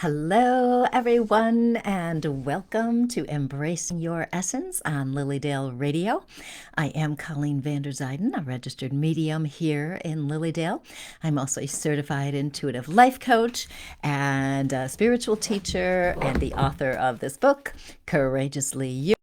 Hello, everyone, and welcome to Embracing Your Essence on Lilydale Radio. I am Colleen Vanderzijden, a registered medium here in Lilydale. I'm also a certified intuitive life coach and a spiritual teacher and the author of this book, Courageously You.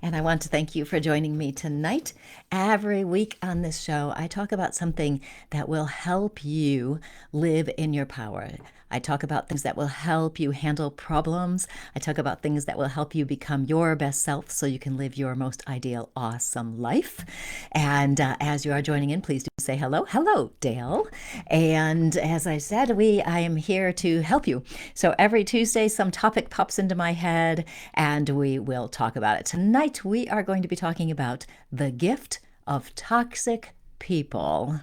And I want to thank you for joining me tonight. Every week on this show, I talk about something that will help you live in your power. I talk about things that will help you handle problems. I talk about things that will help you become your best self so you can live your most ideal, awesome life. And as you are joining in, please do say hello. Hello, Dale. And as I said, I am here to help you. So every Tuesday, some topic pops into my head and we will talk about it. Tonight, we are going to be talking about the gift of toxic people.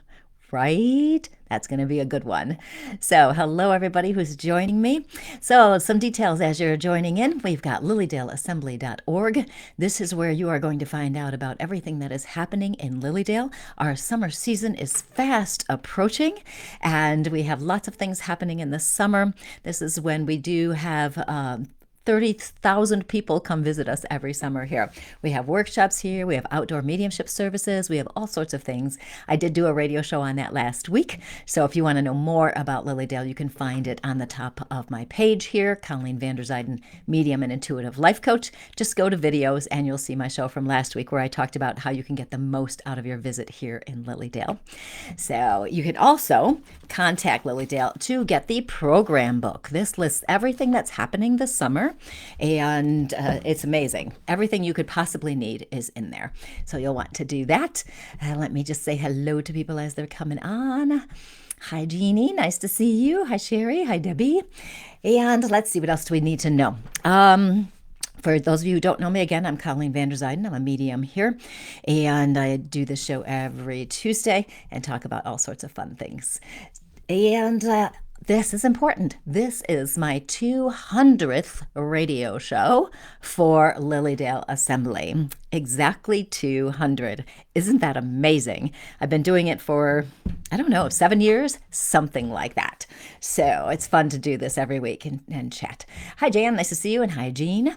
Right? That's going to be a good one. So hello, everybody who's joining me. So some details as you're joining in. We've got lilydaleassembly.org. This is where you are going to find out about everything that is happening in Lilydale. Our summer season is fast approaching, and we have lots of things happening in the summer. This is when we do have 30,000 people come visit us every summer here. We have workshops here. We have outdoor mediumship services. We have all sorts of things. I did do a radio show on that last week. So if you want to know more about Lilydale, you can find it on the top of my page here, Colleen Vanderzijden, Medium and Intuitive Life Coach. Just go to videos and you'll see my show from last week where I talked about how you can get the most out of your visit here in Lilydale. So you can also contact Lilydale to get the program book. This lists everything that's happening this summer. And it's amazing. Everything you could possibly need is in there. So you'll want to do that. Let me just say hello to people as they're coming on. Hi, Jeannie. Nice to see you. Hi, Sherry. Hi, Debbie. And let's see, what else do we need to know? For those of you who don't know me, again, I'm Colleen Vanderzijden. I'm a medium here, and I do this show every Tuesday and talk about all sorts of fun things. And this is important. This is my 200th radio show for Lilydale Assembly. Exactly 200. Isn't that amazing? I've been doing it for, 7 years, something like that. So it's fun to do this every week and chat. Hi, Jan. Nice to see you. And hi, Jean.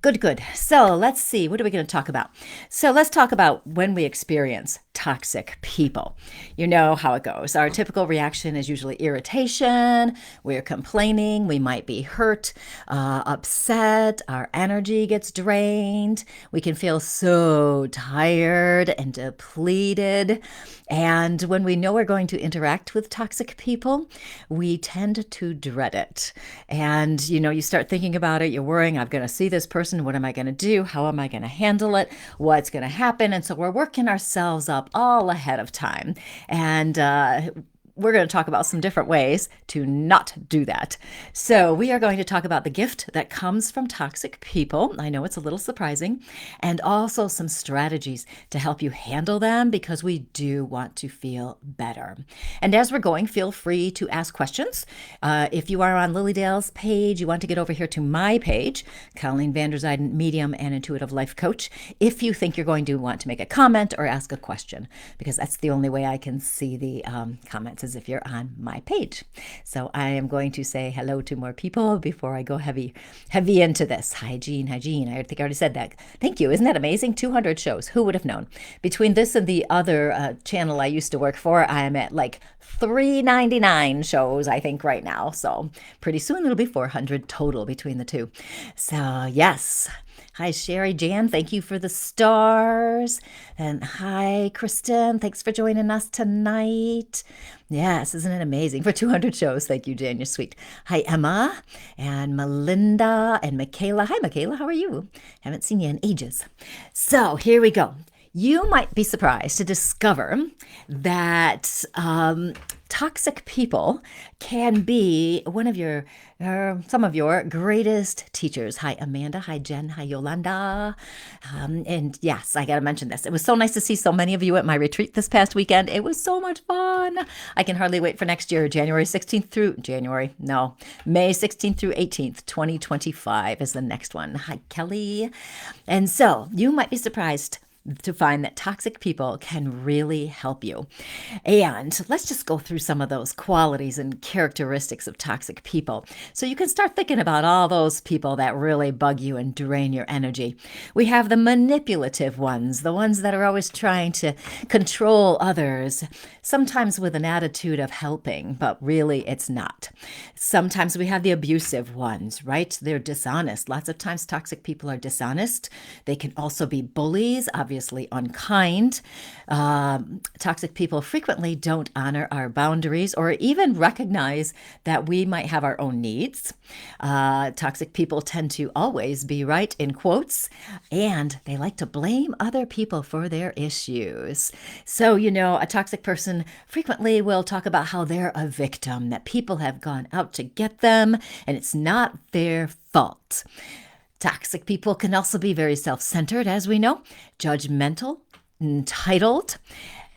Good. So let's see. What are we going to talk about? So let's talk about when we experience toxic people. You know how it goes. Our typical reaction is usually irritation. We're complaining. We might be hurt, upset. Our energy gets drained. We can feel so tired and depleted. And when we know we're going to interact with toxic people, we tend to dread it. And, you start thinking about it. You're worrying, I'm going to see this person. What am I going to do? How am I going to handle it? What's going to happen? And so we're working ourselves up all ahead of time. And we're going to talk about some different ways to not do that. So we are going to talk about the gift that comes from toxic people. I know it's a little surprising, and also some strategies to help you handle them, because we do want to feel better. And as we're going, feel free to ask questions. If you are on Lilydale's page, you want to get over here to my page, Colleen Vanderzijden, Medium and Intuitive Life Coach, if you think you're going to want to make a comment or ask a question, because that's the only way I can see the comments, as if you're on my page. So I am going to say hello to more people before I go heavy into this. Hi, Jean. I think I already said that. Thank you. Isn't that amazing? 200 shows. Who would have known? Between this and the other channel I used to work for, I am at like 399 shows, I think, right now. So pretty soon it'll be 400 total between the two. So yes. Hi, Sherry Jan. Thank you for the stars. And hi, Kristen. Thanks for joining us tonight. Yes, isn't it amazing? For 200 shows. Thank you, Jan. You're sweet. Hi, Emma and Melinda and Michaela. Hi, Michaela. How are you? Haven't seen you in ages. So here we go. You might be surprised to discover that toxic people can be one of some of your greatest teachers. Hi, Amanda. Hi, Jen. Hi, Yolanda. And yes, I got to mention this. It was so nice to see so many of you at my retreat this past weekend. It was so much fun. I can hardly wait for next year, May 16th through 18th, 2025 is the next one. Hi, Kelly. And so you might be surprised to find that toxic people can really help you. And let's just go through some of those qualities and characteristics of toxic people so you can start thinking about all those people that really bug you and drain your energy. We have the manipulative ones, the ones that are always trying to control others, sometimes with an attitude of helping, but really it's not. Sometimes we have the abusive ones, right? They're dishonest. Lots of times toxic people are dishonest. They can also be bullies, obviously unkind. Toxic people frequently don't honor our boundaries or even recognize that we might have our own needs. Toxic people tend to always be right, in quotes, and they like to blame other people for their issues. So, a toxic person frequently will talk about how they're a victim, that people have gone out to get them, and it's not their fault. Toxic people can also be very self-centered, as we know, judgmental, entitled.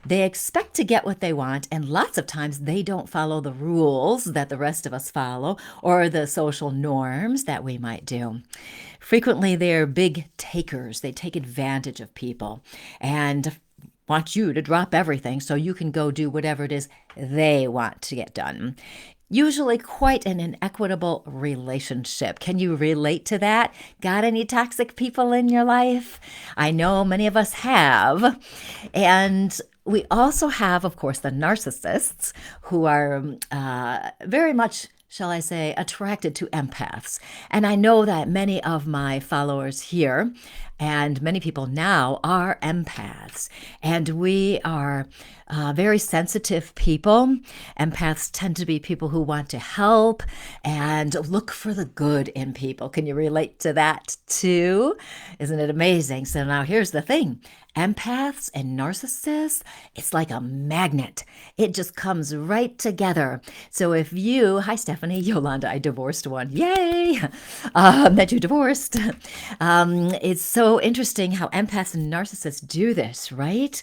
They expect to get what they want, and lots of times they don't follow the rules that the rest of us follow or the social norms that we might do. Frequently, they're big takers. They take advantage of people and want you to drop everything so you can go do whatever it is they want to get done. Usually quite an inequitable relationship. Can you relate to that? Got any toxic people in your life? I know many of us have. And we also have, of course, the narcissists who are very much, shall I say, attracted to empaths. And I know that many of my followers here and many people now are empaths. And we are very sensitive people. Empaths tend to be people who want to help and look for the good in people. Can you relate to that too? Isn't it amazing? So now here's the thing. Empaths and narcissists, it's like a magnet. It just comes right together. So if you, hi Stephanie, Yolanda, I divorced one. Yay! That you divorced. It's so interesting how empaths and narcissists do this, right?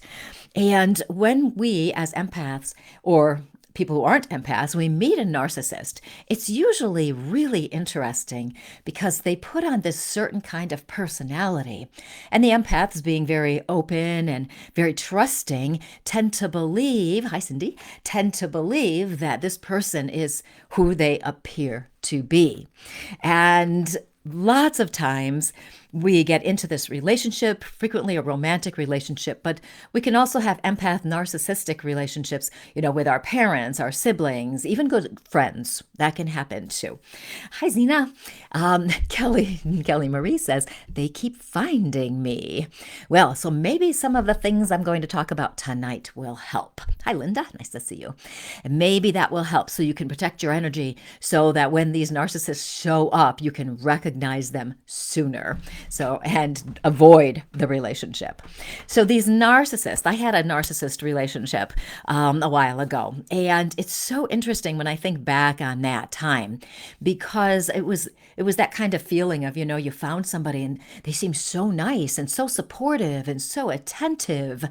And when we as empaths or people who aren't empaths, we meet a narcissist, it's usually really interesting because they put on this certain kind of personality. And the empaths, being very open and very trusting, tend to believe, hi Cindy, tend to believe that this person is who they appear to be. And lots of times we get into this relationship, frequently a romantic relationship, but we can also have empath narcissistic relationships, with our parents, our siblings, even good friends. That can happen too. Hi, Zena. Kelly Marie says, they keep finding me. Well, so maybe some of the things I'm going to talk about tonight will help. Hi, Linda. Nice to see you. And maybe that will help so you can protect your energy so that when these narcissists show up, you can recognize them sooner. And avoid the relationship. So these narcissists, I had a narcissist relationship a while ago. And it's so interesting when I think back on that time because it was that kind of feeling of, you found somebody and they seem so nice and so supportive and so attentive.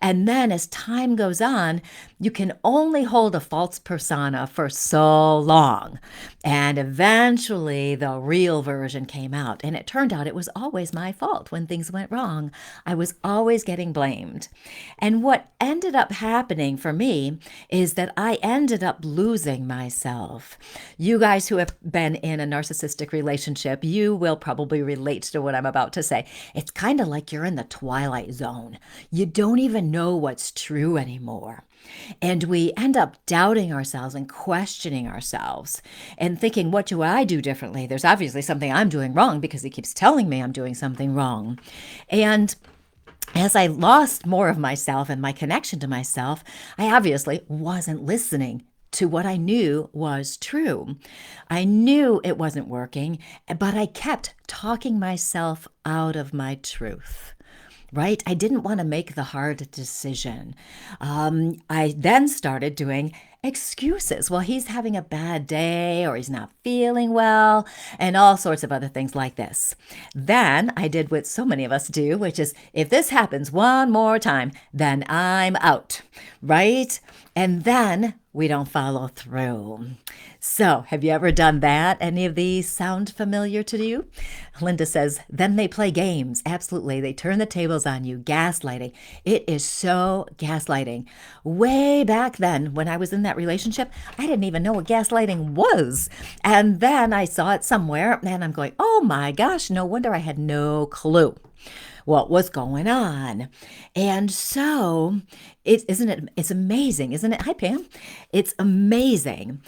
And then as time goes on, you can only hold a false persona for so long. And eventually the real version came out. And it turned out it was always my fault when things went wrong. I was always getting blamed. And what ended up happening for me is that I ended up losing myself. You guys who have been in a narcissistic relationship, you will probably relate to what I'm about to say. It's kind of like you're in the twilight zone. You don't even know what's true anymore. And we end up doubting ourselves and questioning ourselves and thinking, what do I do differently? There's obviously something I'm doing wrong because he keeps telling me I'm doing something wrong. And as I lost more of myself and my connection to myself, I obviously wasn't listening to what I knew was true. I knew it wasn't working, but I kept talking myself out of my truth. Right? I didn't want to make the hard decision. I then started doing excuses. Well, he's having a bad day or he's not feeling well and all sorts of other things like this. Then I did what so many of us do, which is if this happens one more time, then I'm out, right? And then we don't follow through. So, have you ever done that? Any of these sound familiar to you? Linda says, then they play games. Absolutely. They turn the tables on you, gaslighting. It is so gaslighting. Way back then, when I was in that relationship, I didn't even know what gaslighting was. And then I saw it somewhere and I'm going, oh my gosh, no wonder I had no clue what was going on. And so it's amazing, isn't it? Hi, Pam. It's amazing.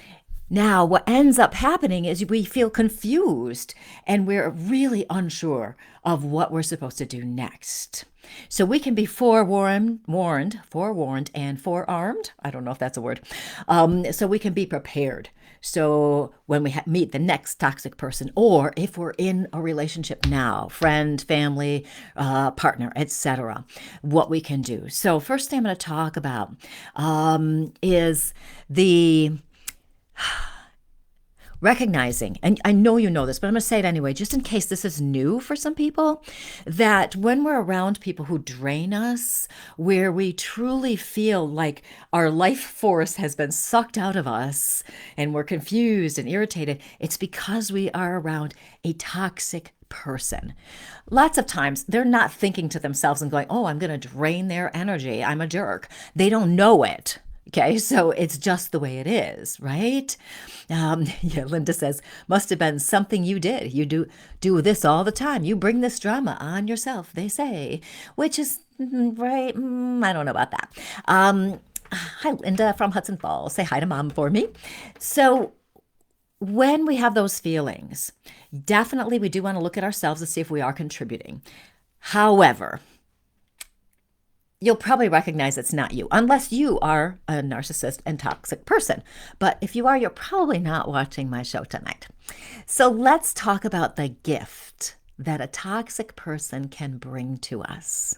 Now, what ends up happening is we feel confused and we're really unsure of what we're supposed to do next. So we can be forewarned, and forearmed. I don't know if that's a word. So we can be prepared. So when we meet the next toxic person, or if we're in a relationship now, friend, family, partner, etc., what we can do. So first thing I'm going to talk about is the recognizing, and I know you know this, but I'm going to say it anyway, just in case this is new for some people, that when we're around people who drain us, where we truly feel like our life force has been sucked out of us and we're confused and irritated, it's because we are around a toxic person. Lots of times they're not thinking to themselves and going, oh, I'm going to drain their energy. I'm a jerk. They don't know it. Okay, so it's just the way it is, right? Yeah, Linda says, must have been something you did. You do this all the time. You bring this drama on yourself, they say, which is right. I don't know about that. Hi, Linda from Hudson Falls. Say hi to Mom for me. So when we have those feelings, definitely we do want to look at ourselves and see if we are contributing. However, you'll probably recognize it's not you, unless you are a narcissist and toxic person. But if you are, you're probably not watching my show tonight. So let's talk about the gift that a toxic person can bring to us.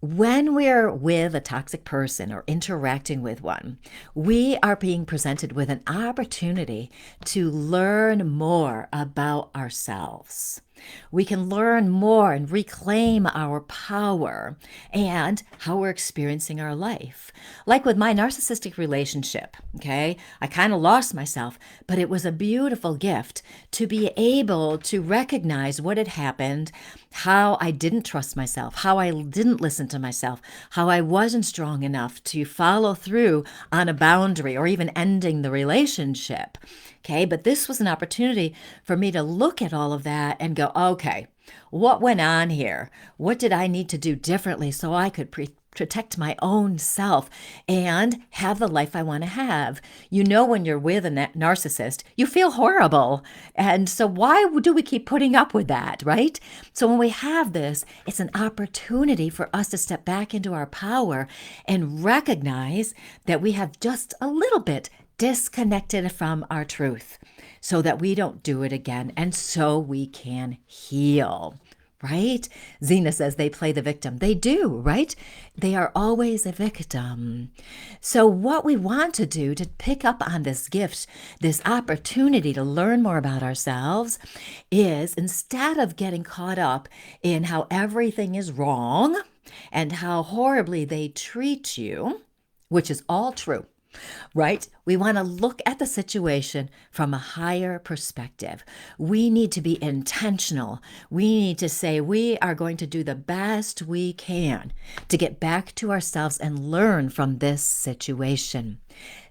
When we're with a toxic person or interacting with one, we are being presented with an opportunity to learn more about ourselves. We can learn more and reclaim our power and how we're experiencing our life. Like with my narcissistic relationship, okay? I kind of lost myself, but it was a beautiful gift to be able to recognize what had happened, how I didn't trust myself, how I didn't listen to myself, how I wasn't strong enough to follow through on a boundary or even ending the relationship. Okay, but this was an opportunity for me to look at all of that and go, okay, what went on here? What did I need to do differently so I could protect my own self and have the life I want to have? You know, when you're with a narcissist, you feel horrible. And so why do we keep putting up with that, right? So when we have this, it's an opportunity for us to step back into our power and recognize that we have just a little bit disconnected from our truth so that we don't do it again and so we can heal, right? Zena says they play the victim. They do, right? They are always a victim. So what we want to do to pick up on this gift, this opportunity to learn more about ourselves, is instead of getting caught up in how everything is wrong and how horribly they treat you, which is all true, right? We want to look at the situation from a higher perspective. We need to be intentional. We need to say we are going to do the best we can to get back to ourselves and learn from this situation.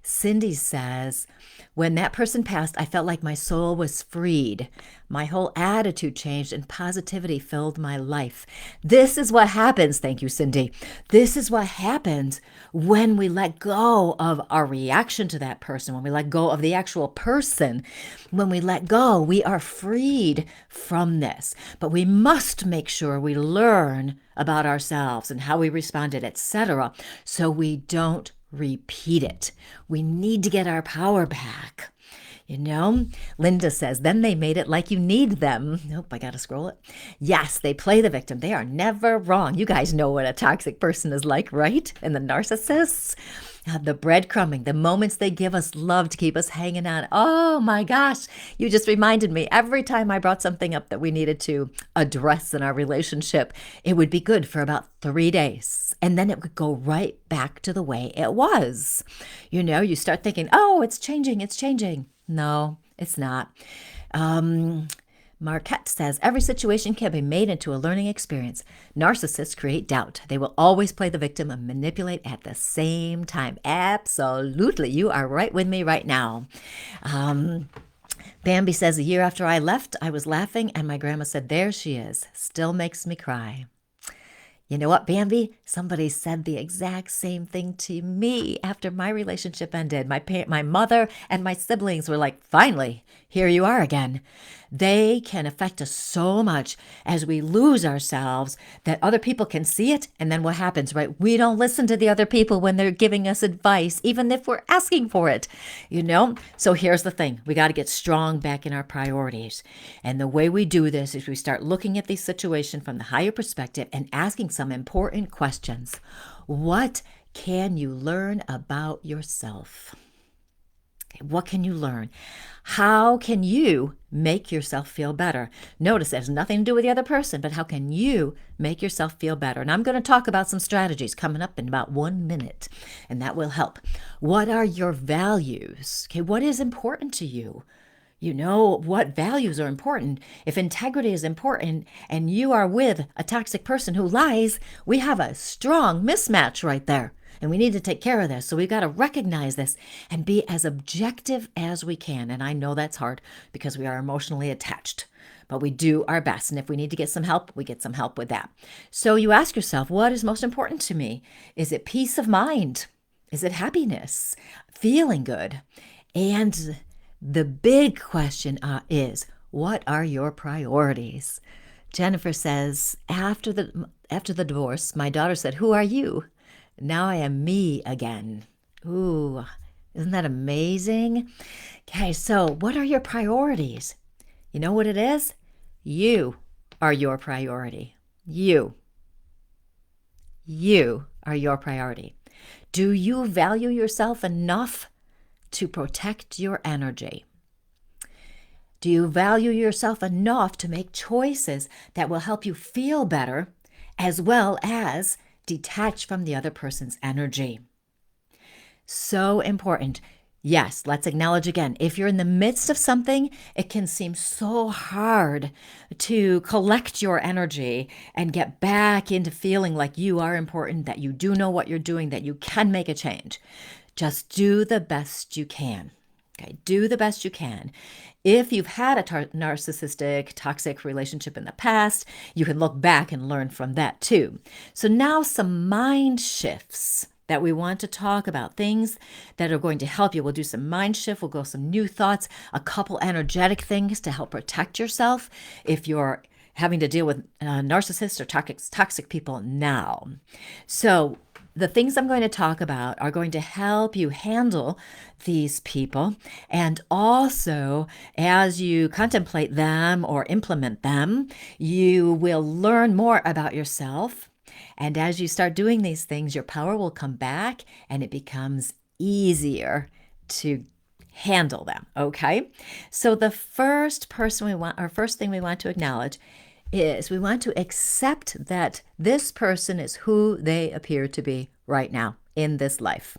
Cindy says, when that person passed, I felt like my soul was freed. My whole attitude changed and positivity filled my life. This is what happens. Thank you, Cindy. This is what happens when we let go of our reaction to that person, when we let go of the actual person. When we let go, we are freed from this. But we must make sure we learn about ourselves and how we responded, etc., so we don't repeat it. We need to get our power back. You know, Linda says, then they made it like you need them. Nope, I got to scroll it. Yes, they play the victim. They are never wrong. You guys know what a toxic person is like, right? And the narcissists. The breadcrumbing, the moments they give us love to keep us hanging on. Oh my gosh, you just reminded me. Every time I brought something up that we needed to address in our relationship, it would be good for about 3 days. And then it would go right back to the way it was. You start thinking, oh, it's changing, it's changing. No, it's not. Marquette says, every situation can be made into a learning experience. Narcissists create doubt. They will always play the victim and manipulate at the same time. Absolutely. You are right with me right now. Bambi says, a year after I left, I was laughing and my grandma said, there she is. Still makes me cry. You know what, Bambi? Somebody said the exact same thing to me after my relationship ended. My mother and my siblings were like, finally, here you are again. They can affect us so much as we lose ourselves that other people can see it. And then what happens, right? We don't listen to the other people when they're giving us advice, even if we're asking for it, So here's the thing. We got to get strong back in our priorities. And the way we do this is we start looking at the situation from the higher perspective and asking some important questions. What can you learn about yourself? What can you learn? How can you make yourself feel better? Notice it has nothing to do with the other person, but how can you make yourself feel better? And I'm going to talk about some strategies coming up in about 1 minute, and that will help. What are your values? Okay, what is important to you? What values are important. If integrity is important and you are with a toxic person who lies, we have a strong mismatch right there. And we need to take care of this. So we've got to recognize this and be as objective as we can. And I know that's hard because we are emotionally attached, but we do our best. And if we need to get some help, we get some help with that. So you ask yourself, what is most important to me? Is it peace of mind? Is it happiness? Feeling good? And the big question is, what are your priorities? Jennifer says, after the divorce, my daughter said, who are you? Now I am me again. Ooh, isn't that amazing? Okay, so what are your priorities? You know what it is? You are your priority. You are your priority. Do you value yourself enough to protect your energy? Do you value yourself enough to make choices that will help you feel better as well as detach from the other person's energy? So important. Yes, let's acknowledge again, if you're in the midst of something, it can seem so hard to collect your energy and get back into feeling like you are important, that you do know what you're doing, that you can make a change. Just do the best you can. Okay, do the best you can. If you've had a narcissistic, toxic relationship in the past, you can look back and learn from that too. So now some mind shifts that we want to talk about, things that are going to help you. We'll do some mind shift. We'll go some new thoughts, a couple energetic things to help protect yourself if you're having to deal with narcissists or toxic people now. So the things I'm going to talk about are going to help you handle these people. And also, as you contemplate them or implement them, you will learn more about yourself. And as you start doing these things, your power will come back and it becomes easier to handle them. Okay? So the first thing we want to acknowledge is we want to accept that this person is who they appear to be right now in this life.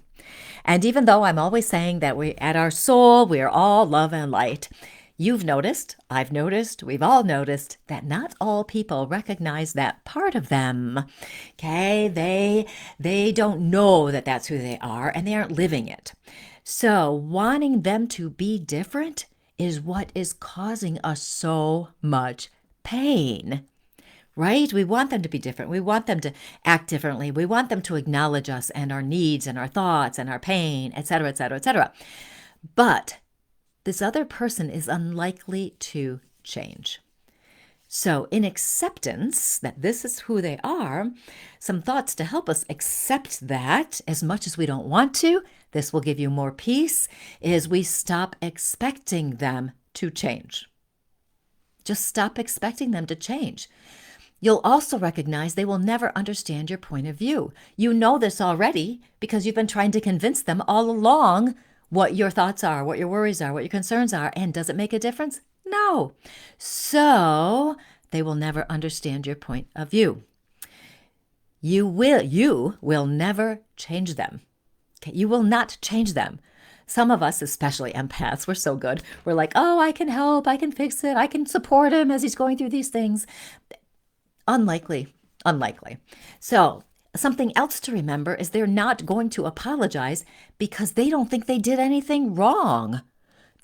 And even though I'm always saying that at our soul, we are all love and light, you've noticed, I've noticed, we've all noticed that not all people recognize that part of them. Okay? They don't know that that's who they are and they aren't living it. So wanting them to be different is what is causing us so much pain, right? We want them to be different. We want them to act differently. We want them to acknowledge us and our needs and our thoughts and our pain, etc., etc., etc. But this other person is unlikely to change. So in acceptance that this is who they are, some thoughts to help us accept that as much as we don't want to, this will give you more peace, is we stop expecting them to change. Just stop expecting them to change. You'll also recognize they will never understand your point of view. You know this already because you've been trying to convince them all along what your thoughts are, what your worries are, what your concerns are. And does it make a difference? No. So they will never understand your point of view. You will never change them. Okay? You will not change them. Some of us, especially empaths, we're so good. We're like, oh, I can help, I can fix it, I can support him as he's going through these things. Unlikely. So something else to remember is they're not going to apologize because they don't think they did anything wrong.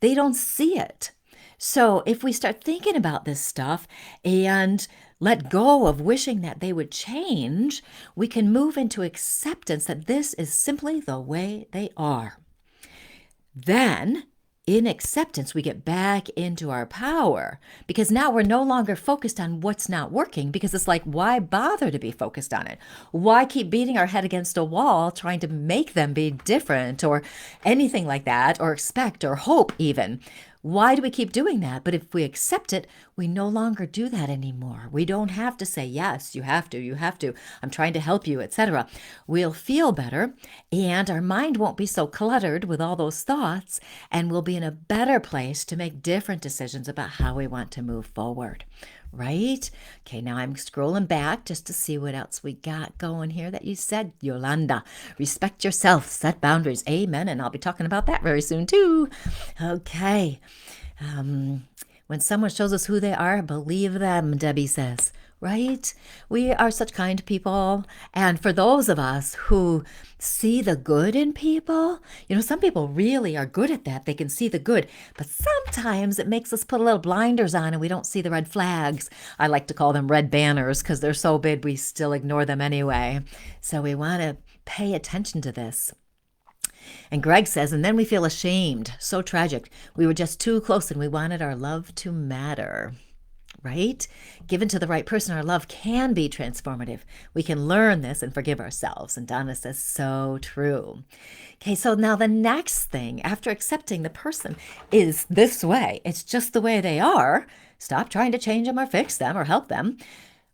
They don't see it. So if we start thinking about this stuff and let go of wishing that they would change, we can move into acceptance that this is simply the way they are. Then, in acceptance, we get back into our power because now we're no longer focused on what's not working because it's like, why bother to be focused on it? Why keep beating our head against a wall trying to make them be different or anything like that, or expect or hope even? Why do we keep doing that? But if we accept it, we no longer do that anymore. We don't have to say, yes, you have to, I'm trying to help you, etc. We'll feel better and our mind won't be so cluttered with all those thoughts, and we'll be in a better place to make different decisions about how we want to move forward. Right? Okay, now I'm scrolling back just to see what else we got going here that you said, Yolanda. Respect yourself, set boundaries. Amen. And I'll be talking about that very soon too. Okay. When someone shows us who they are, believe them, Debbie says. Right? We are such kind people. And for those of us who see the good in people, some people really are good at that. They can see the good. But sometimes it makes us put a little blinders on and we don't see the red flags. I like to call them red banners because they're so big we still ignore them anyway. So we want to pay attention to this. And Greg says, and then we feel ashamed. So tragic. We were just too close and we wanted our love to matter. Right? Given to the right person, our love can be transformative. We can learn this and forgive ourselves. And Donna says, so true. Okay, so now the next thing after accepting the person is this way. It's just the way they are. Stop trying to change them or fix them or help them.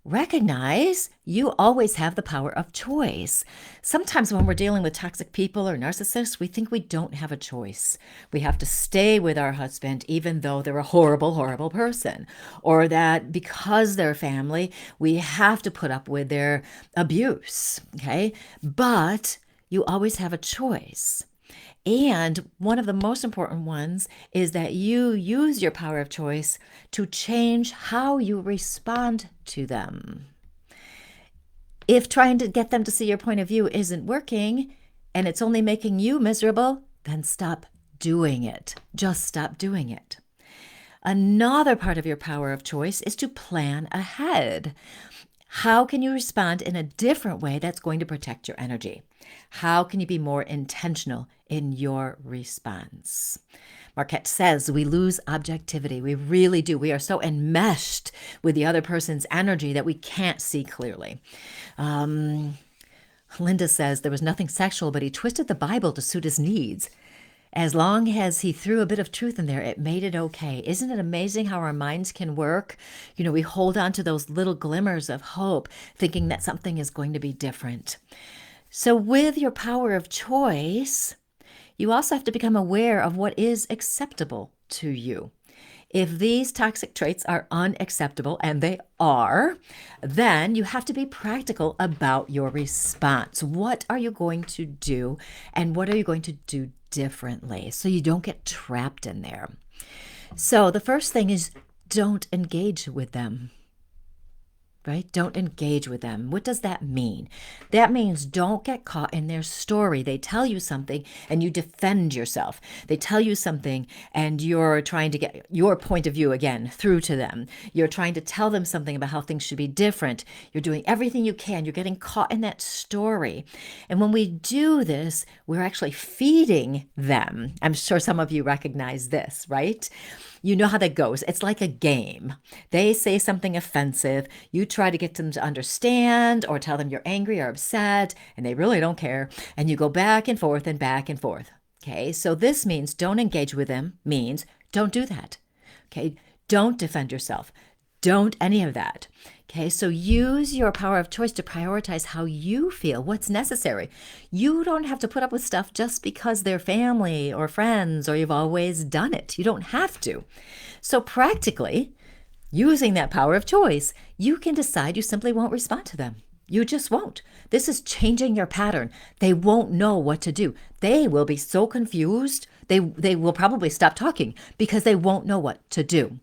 Recognize you always have the power of choice. Sometimes when we're dealing with toxic people or narcissists, we think we don't have a choice. We have to stay with our husband even though they're a horrible, horrible person. Or that because they're family, we have to put up with their abuse. Okay? But you always have a choice. And one of the most important ones is that you use your power of choice to change how you respond to them. If trying to get them to see your point of view isn't working and it's only making you miserable, then stop doing it. Just stop doing it. Another part of your power of choice is to plan ahead. How can you respond in a different way that's going to protect your energy? How can you be more intentional in your response? Marquette says we lose objectivity. We really do. We are so enmeshed with the other person's energy that we can't see clearly. Linda says there was nothing sexual, but he twisted the Bible to suit his needs. As long as he threw a bit of truth in there, it made it okay. Isn't it amazing how our minds can work? We hold on to those little glimmers of hope, thinking that something is going to be different. So with your power of choice, you also have to become aware of what is acceptable to you. If these toxic traits are unacceptable, and they are, then you have to be practical about your response. What are you going to do, and what are you going to do differently so you don't get trapped in there? So the first thing is don't engage with them. Right? Don't engage with them. What does that mean? That means don't get caught in their story. They tell you something and you defend yourself. They tell you something and you're trying to get your point of view again through to them. You're trying to tell them something about how things should be different. You're doing everything you can. You're getting caught in that story. And when we do this, we're actually feeding them. I'm sure some of you recognize this, right? You know how that goes. It's like a game. They say something offensive. You try to get them to understand or tell them you're angry or upset, and they really don't care. And you go back and forth and back and forth. Okay, so this means don't engage with them, means don't do that. Okay, don't defend yourself. Don't any of that. Okay, so use your power of choice to prioritize how you feel, what's necessary. You don't have to put up with stuff just because they're family or friends or you've always done it. You don't have to. So practically, using that power of choice, you can decide you simply won't respond to them. You just won't. This is changing your pattern. They won't know what to do. They will be so confused. They will probably stop talking because they won't know what to do.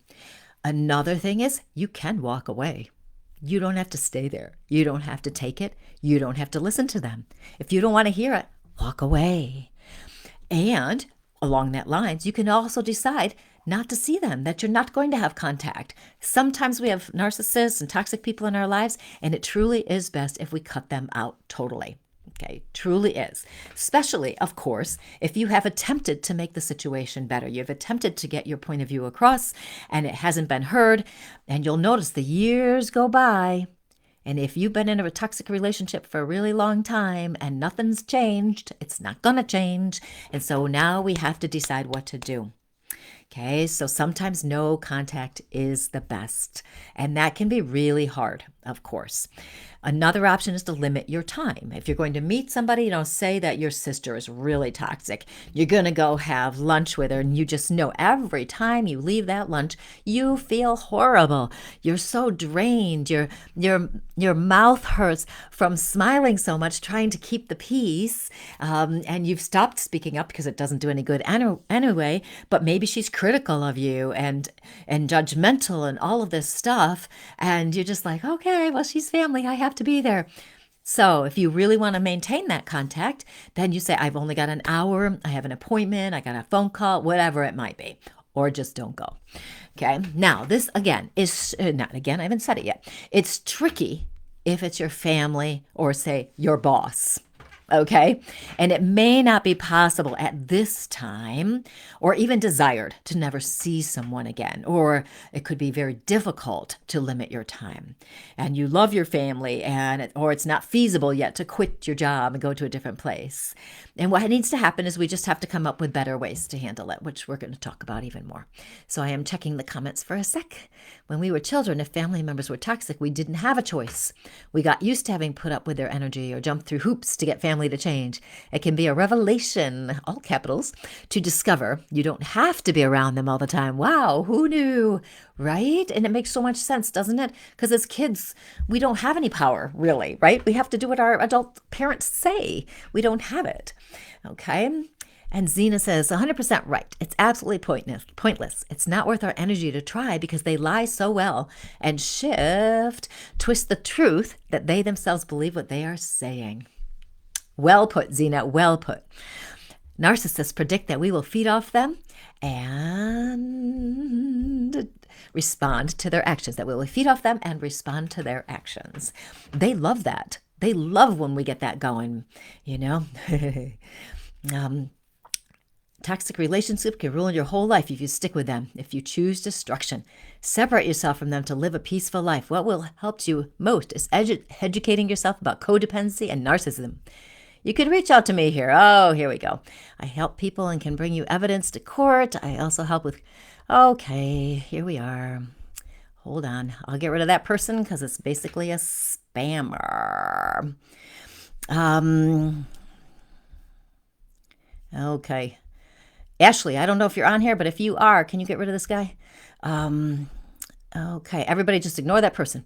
Another thing is you can walk away. You don't have to stay there. You don't have to take it. You don't have to listen to them. If you don't want to hear it, walk away. And along that lines, you can also decide not to see them, that you're not going to have contact. Sometimes we have narcissists and toxic people in our lives, and it truly is best if we cut them out totally. Okay, truly is. Especially, of course, if you have attempted to make the situation better. You've attempted to get your point of view across, and it hasn't been heard. And you'll notice the years go by. And if you've been in a toxic relationship for a really long time and nothing's changed, it's not going to change. And so now we have to decide what to do. Okay, so sometimes no contact is the best, and that can be really hard, of course. Another option is to limit your time. If you're going to meet somebody, say that your sister is really toxic. You're going to go have lunch with her, and you just know every time you leave that lunch, you feel horrible. You're so drained. Your mouth hurts from smiling so much, trying to keep the peace, and you've stopped speaking up because it doesn't do any good anyway, but maybe she's critical of you and judgmental and all of this stuff, and you're just like, okay, well, she's family. I have to be there. So if you really want to maintain that contact, then you say, I've only got an hour. I have an appointment. I got a phone call, whatever it might be, or just don't go. Okay. Now this again is not again. I haven't said it yet. It's tricky if it's your family or say your boss. Okay. And it may not be possible at this time or even desired to never see someone again, or it could be very difficult to limit your time and you love your family or it's not feasible yet to quit your job and go to a different place. And what needs to happen is we just have to come up with better ways to handle it, which we're going to talk about even more. So I am checking the comments for a sec. When we were children, if family members were toxic, we didn't have a choice. We got used to having put up with their energy or jumped through hoops to get family to change. It can be a revelation, all capitals, to discover you don't have to be around them all the time. Wow, who knew, right? And it makes so much sense, doesn't it? Because as kids, we don't have any power, really, right? We have to do what our adult parents say. We don't have it, okay? And Zena says, 100% right. It's absolutely pointless. It's not worth our energy to try because they lie so well and twist the truth that they themselves believe what they are saying. Well put, Zena, well put. Narcissists predict that we will feed off them and respond to their actions, that we will feed off them and respond to their actions. They love that. They love when we get that going, Toxic relationship can ruin your whole life if you stick with them, if you choose destruction. Separate yourself from them to live a peaceful life. What will help you most is educating yourself about codependency and narcissism. You can reach out to me here. Oh, here we go. I help people and can bring you evidence to court. I also help with, okay, here we are. Hold on. I'll get rid of that person because it's basically a spammer. Okay. Ashley, I don't know if you're on here, but if you are, can you get rid of this guy? Okay, everybody just ignore that person.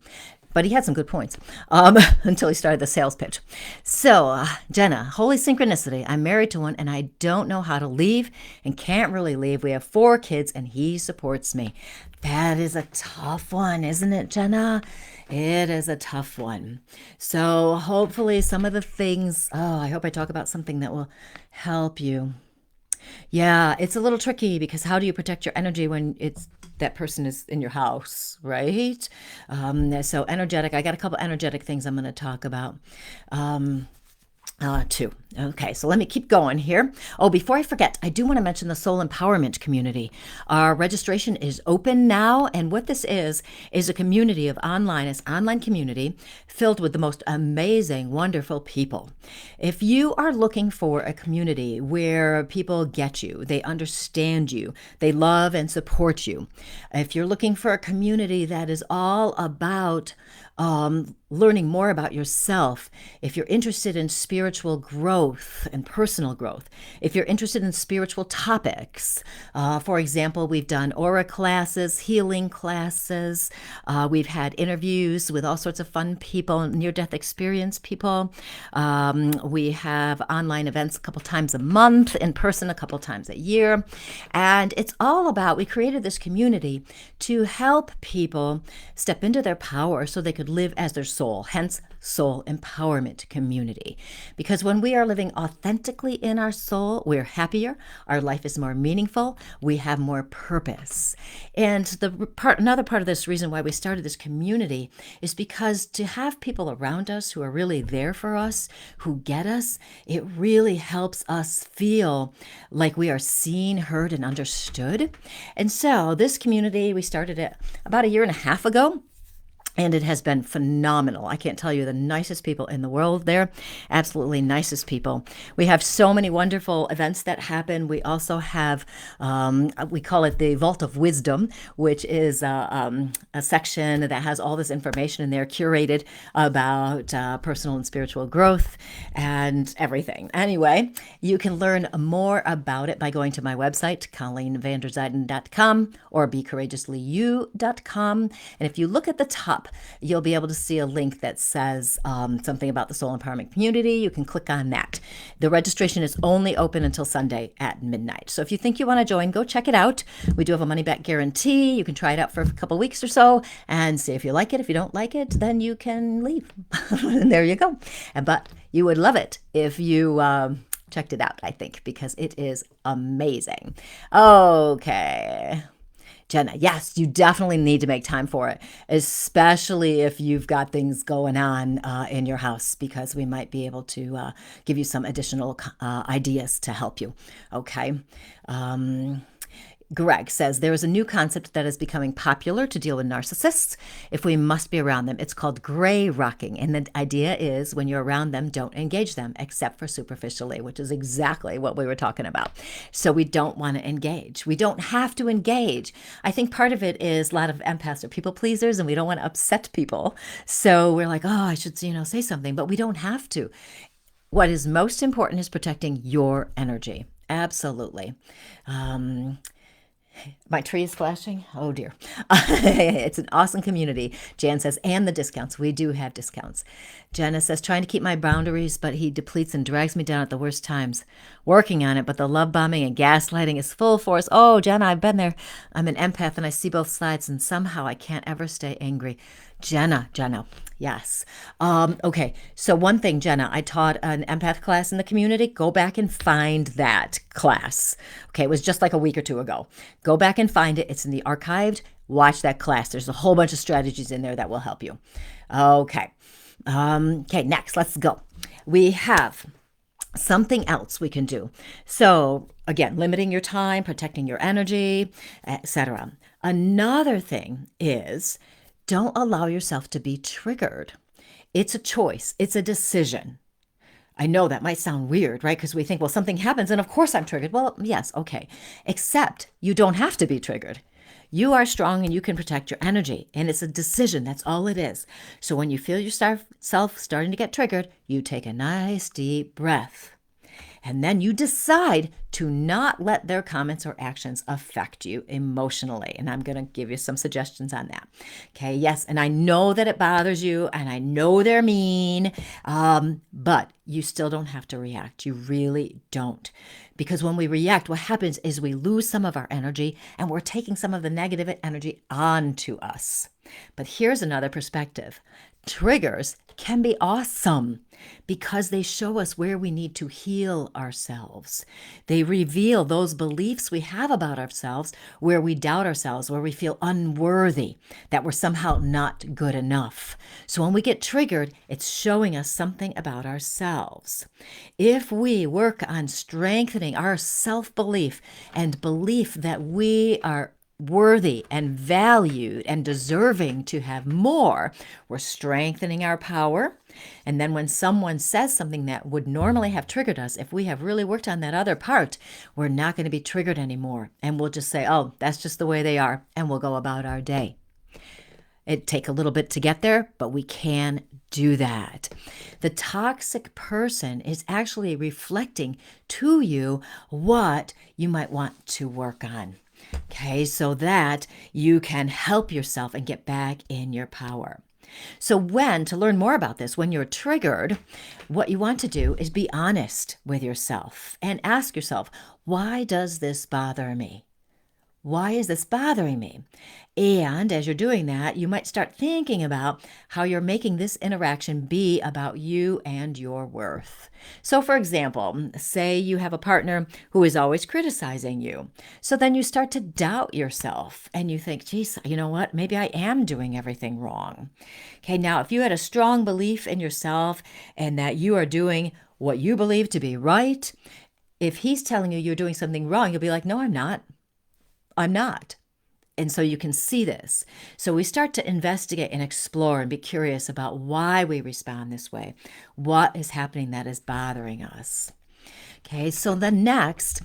But he had some good points until he started the sales pitch. So, Jenna, holy synchronicity. I'm married to one and I don't know how to leave and can't really leave. We have 4 kids and he supports me. That is a tough one, isn't it, Jenna? It is a tough one. So hopefully some of the things, I hope I talk about something that will help you. Yeah, it's a little tricky because how do you protect your energy when that person is in your house, right? So energetic, I got a couple energetic things I'm going to talk about. Two. Okay, so let me keep going here. Oh, before I forget, I do want to mention the Soul Empowerment Community. Our registration is open now, and what this is a community of it's online community filled with the most amazing, wonderful people. If you are looking for a community where people get you, they understand you, they love and support you, if you're looking for a community that is all about learning more about yourself, if you're interested in spiritual growth and personal growth, if you're interested in spiritual topics, for example, we've done aura classes, healing classes, we've had interviews with all sorts of fun people, near-death experience people. We have online events a couple times a month, in person a couple times a year. And it's all about, we created this community to help people step into their power so they could live as their soul, hence soul empowerment community. Because when we are living authentically in our soul, we're happier, our life is more meaningful, we have more purpose. And another part of this reason why we started this community is because to have people around us who are really there for us, who get us, it really helps us feel like we are seen, heard, and understood. And so this community, we started it about a year and a half ago. And it has been phenomenal. I can't tell you, the nicest people in the world there, absolutely nicest people. We have so many wonderful events that happen. We also have, we call it the Vault of Wisdom, which is a section that has all this information in there curated about personal and spiritual growth and everything. Anyway, you can learn more about it by going to my website, ColleenVanderZuyden.com or BeCourageouslyYou.com. And if you look at the top, you'll be able to see a link that says something about the Soul Empowerment Community. You can click on that. The registration is only open until Sunday at midnight. So if you think you want to join, go check it out. We do have a money-back guarantee. You can try it out for a couple weeks or so and see if you like it. If you don't like it, then you can leave. And there you go. But you would love it if you checked it out, I think, because it is amazing. Okay. Jenna, yes, you definitely need to make time for it, especially if you've got things going on in your house, because we might be able to give you some additional ideas to help you. Okay. Greg says there is a new concept that is becoming popular to deal with narcissists if we must be around them. It's called gray rocking. And the idea is when you're around them, don't engage them except for superficially, which is exactly what we were talking about. So we don't want to engage. We don't have to engage. I think part of it is a lot of empaths are people pleasers and we don't want to upset people. So we're like, oh, I should, say something, but we don't have to. What is most important is protecting your energy. Absolutely. My tree is flashing. Oh dear. It's an awesome community. Jan says, and the discounts. We do have discounts. Jenna says, trying to keep my boundaries, but he depletes and drags me down at the worst times. Working on it, but the love bombing and gaslighting is full force. Oh, Jenna, I've been there. I'm an empath and I see both sides and somehow I can't ever stay angry. Jenna, yes. Okay, so one thing, Jenna, I taught an empath class in the community. Go back and find that class. Okay, it was just like a week or two ago. Go back and find it. It's in the archived. Watch that class. There's a whole bunch of strategies in there that will help you. Okay. Okay, next, let's go. We have something else we can do. So again, limiting your time, protecting your energy, etc. Another thing is don't allow yourself to be triggered. It's a choice. It's a decision. I know that might sound weird, right? Because we think, well, something happens and of course I'm triggered. Well, yes, okay. Except you don't have to be triggered. You are strong and you can protect your energy. And it's a decision. That's all it is. So when you feel yourself starting to get triggered, you take a nice deep breath. And then you decide to not let their comments or actions affect you emotionally. And I'm going to give you some suggestions on that. Okay, yes, and I know that it bothers you and I know they're mean, but you still don't have to react. You really don't. Because when we react, what happens is we lose some of our energy and we're taking some of the negative energy onto us. But here's another perspective. Triggers can be awesome because they show us where we need to heal ourselves. They reveal those beliefs we have about ourselves, where we doubt ourselves, where we feel unworthy, that we're somehow not good enough. So when we get triggered, it's showing us something about ourselves. If we work on strengthening our self-belief and belief that we are worthy and valued and deserving to have more, we're strengthening our power. And then when someone says something that would normally have triggered us, if we have really worked on that other part, we're not going to be triggered anymore. And we'll just say, oh, that's just the way they are. And we'll go about our day. It'd take a little bit to get there, but we can do that. The toxic person is actually reflecting to you what you might want to work on. Okay, so that you can help yourself and get back in your power. So to learn more about this, when you're triggered, what you want to do is be honest with yourself and ask yourself, why does this bother me? Why is this bothering me? And as you're doing that, you might start thinking about how you're making this interaction be about you and your worth. So for example, say you have a partner who is always criticizing you. So then you start to doubt yourself and you think, geez, you know what? Maybe I am doing everything wrong. Okay, now if you had a strong belief in yourself and that you are doing what you believe to be right, if he's telling you you're doing something wrong, you'll be like, no, I'm not. I'm not. And so you can see this. So we start to investigate and explore and be curious about why we respond this way. What is happening that is bothering us? Okay, so the next,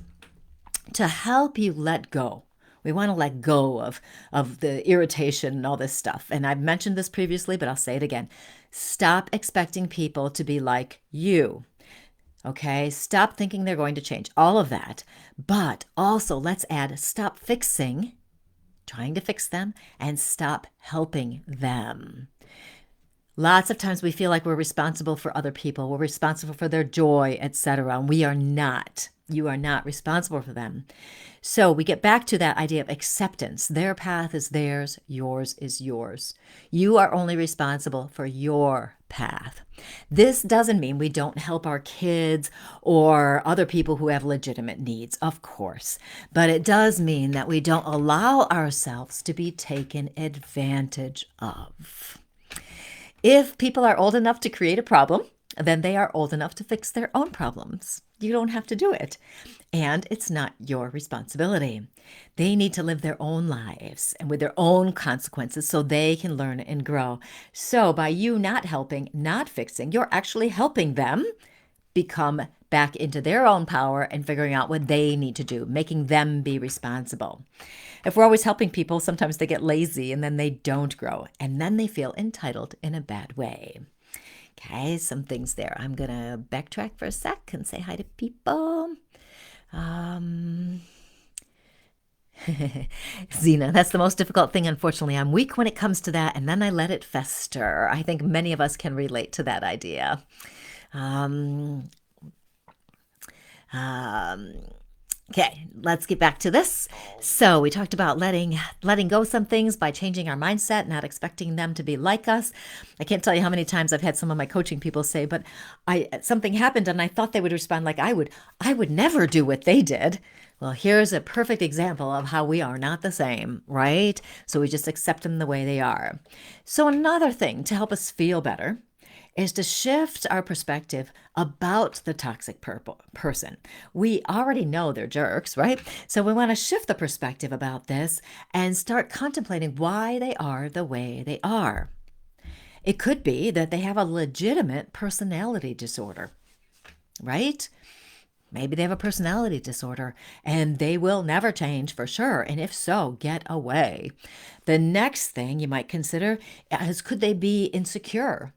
to help you let go. We want to let go of the irritation and all this stuff. And I've mentioned this previously, but I'll say it again. Stop expecting people to be like you. Okay, stop thinking they're going to change. All of that. But also let's add stop trying to fix them, and stop helping them. Lots of times we feel like we're responsible for other people. We're responsible for their joy, etc. And we are not. You are not responsible for them. So we get back to that idea of acceptance. Their path is theirs. Yours is yours. You are only responsible for your path. This doesn't mean we don't help our kids or other people who have legitimate needs, of course. But it does mean that we don't allow ourselves to be taken advantage of. If people are old enough to create a problem, then they are old enough to fix their own problems. You don't have to do it. And it's not your responsibility. They need to live their own lives and with their own consequences so they can learn and grow. So by you not helping, not fixing, you're actually helping them become back into their own power and figuring out what they need to do, making them be responsible. If we're always helping people, sometimes they get lazy and then they don't grow. And then they feel entitled in a bad way. Okay, some things there. I'm going to backtrack for a sec and say hi to people. Zena, that's the most difficult thing. Unfortunately, I'm weak when it comes to that, and then I let it fester. I think many of us can relate to that idea. Okay, let's get back to this. So we talked about letting go some things by changing our mindset, not expecting them to be like us. I can't tell you how many times I've had some of my coaching people say, but something happened and I thought they would respond like I would. I would never do what they did. Well, here's a perfect example of how we are not the same, right? So we just accept them the way they are. So another thing to help us feel better is to shift our perspective about the toxic person. We already know they're jerks, right? So we want to shift the perspective about this and start contemplating why they are the way they are. It could be that they have a legitimate personality disorder, right? Maybe they have a personality disorder and they will never change for sure. And if so, get away. The next thing you might consider is, could they be insecure?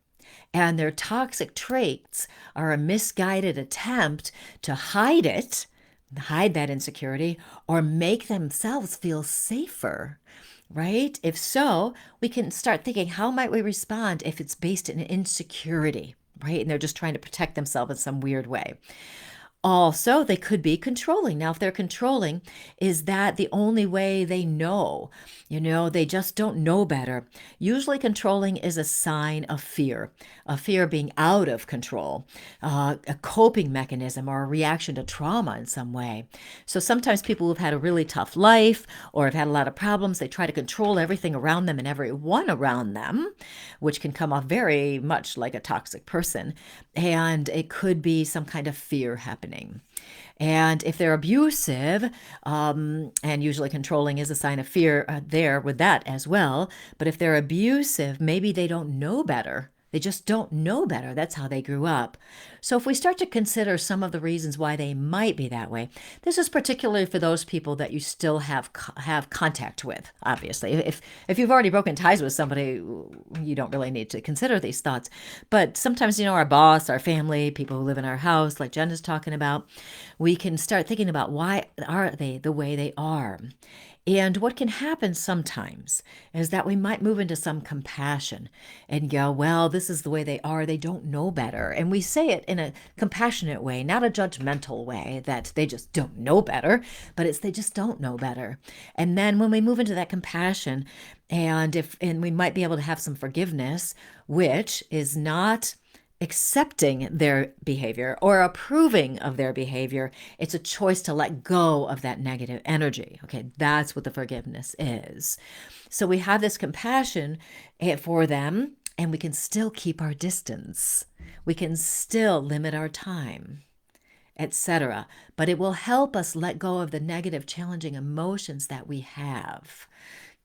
And their toxic traits are a misguided attempt to hide that insecurity, or make themselves feel safer, right? If so, we can start thinking, how might we respond if it's based in insecurity, right? And they're just trying to protect themselves in some weird way. Also, they could be controlling. Now, if they're controlling, is that the only way they know? They just don't know better. Usually, controlling is a sign of fear being out of control, a coping mechanism or a reaction to trauma in some way. So sometimes people who've had a really tough life or have had a lot of problems, they try to control everything around them and everyone around them, which can come off very much like a toxic person. And it could be some kind of fear happening. And if they're abusive, and usually controlling is a sign of fear there with that as well. But if they're abusive, maybe they don't know better. They just don't know better. That's how they grew up. So if we start to consider some of the reasons why they might be that way, this is particularly for those people that you still have contact with. Obviously, if you've already broken ties with somebody, you don't really need to consider these thoughts. But sometimes, our boss, our family, people who live in our house, like Jen is talking about, we can start thinking about why are they the way they are. And what can happen sometimes is that we might move into some compassion and go, well, this is the way they are. They don't know better. And we say it in a compassionate way, not a judgmental way that they just don't know better, but it's they just don't know better. And then when we move into that compassion, and we might be able to have some forgiveness, which is not accepting their behavior or approving of their behavior. It's a choice to let go of that negative energy. Okay, that's what the forgiveness is. So we have this compassion for them, and we can still keep our distance. We can still limit our time, etc. But it will help us let go of the negative, challenging emotions that we have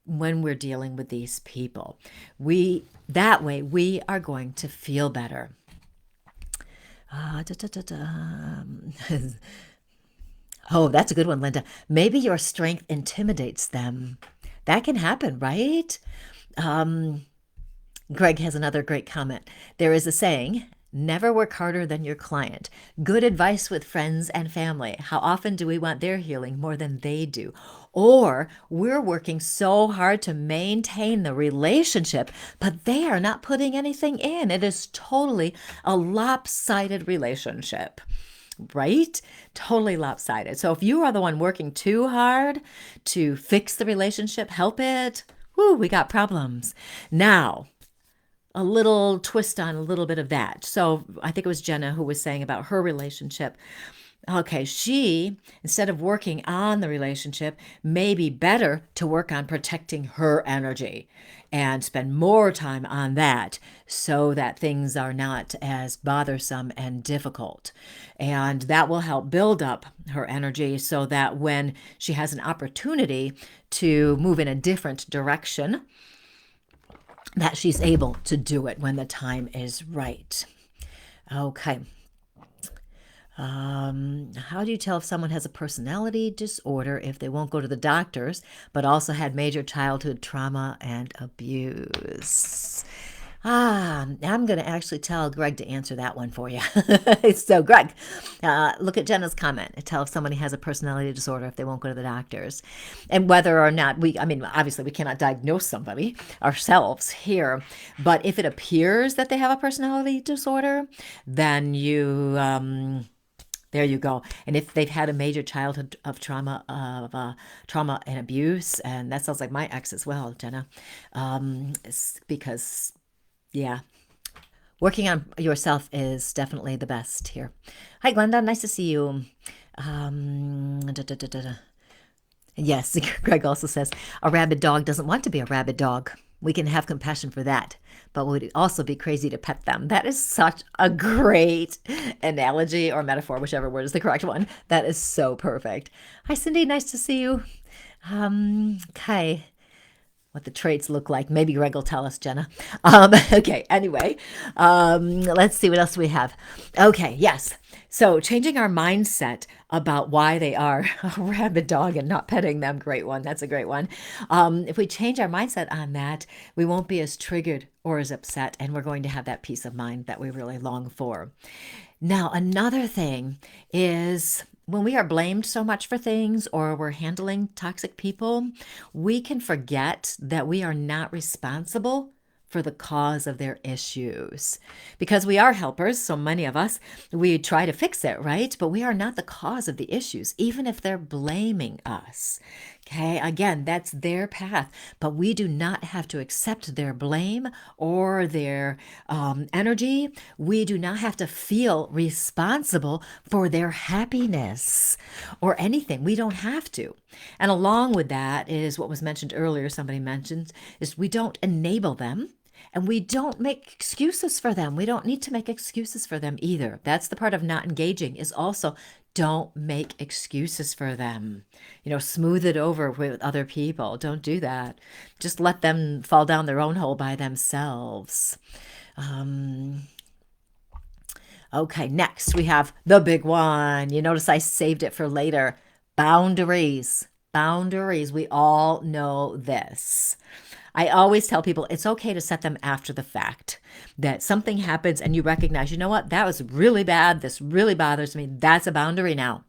when we're dealing with these people. That way we are going to feel better. Oh, that's a good one, Linda. Maybe your strength intimidates them. That can happen, right? Greg has another great comment. There is a saying, never work harder than your client. Good advice with friends and family. How often do we want their healing more than they do? Or we're working so hard to maintain the relationship, but they are not putting anything in. It is totally a lopsided relationship, right? Totally lopsided. So if you are the one working too hard to fix the relationship, help it, we got problems. Now, a little twist on a little bit of that. So I think it was Jenna who was saying about her relationship. Okay, she, instead of working on the relationship, may be better to work on protecting her energy and spend more time on that so that things are not as bothersome and difficult. And that will help build up her energy so that when she has an opportunity to move in a different direction, that she's able to do it when the time is right. Okay. How do you tell if someone has a personality disorder if they won't go to the doctors, but also had major childhood trauma and abuse? I'm going to actually tell Greg to answer that one for you. So, Greg, look at Jenna's comment. Tell if somebody has a personality disorder if they won't go to the doctors. And whether or not obviously we cannot diagnose somebody ourselves here, but if it appears that they have a personality disorder, then there you go. And if they've had a major childhood of trauma and abuse, and that sounds like my ex as well, Jenna, because, yeah, working on yourself is definitely the best here. Hi, Glenda. Nice to see you. Yes, Greg also says, a rabid dog doesn't want to be a rabid dog. We can have compassion for that, but would also be crazy to pet them. That is such a great analogy or metaphor, whichever word is the correct one. That is so perfect. Hi, Cindy. Nice to see you. Okay. What the traits look like. Maybe Greg will tell us, Jenna. Okay, anyway, let's see what else we have. Okay, yes. So changing our mindset about why they are a rabid dog and not petting them, great one. That's a great one. If we change our mindset on that, we won't be as triggered or as upset, and we're going to have that peace of mind that we really long for. Now, another thing is when we are blamed so much for things or we're handling toxic people, we can forget that we are not responsible for the cause of their issues. Because we are helpers, so many of us, we try to fix it, right? But we are not the cause of the issues, even if they're blaming us. Okay, again, that's their path, but we do not have to accept their blame or their energy. We do not have to feel responsible for their happiness or anything. We don't have to. And along with that is what was mentioned earlier, somebody mentioned, is we don't enable them. And we don't make excuses for them. We don't need to make excuses for them either. That's the part of not engaging, is also don't make excuses for them. Smooth it over with other people. Don't do that. Just let them fall down their own hole by themselves. Okay, next we have the big one. You notice I saved it for later. Boundaries. Boundaries. We all know this. I always tell people it's okay to set them after the fact, that something happens and you recognize, you know what, that was really bad. This really bothers me. That's a boundary now.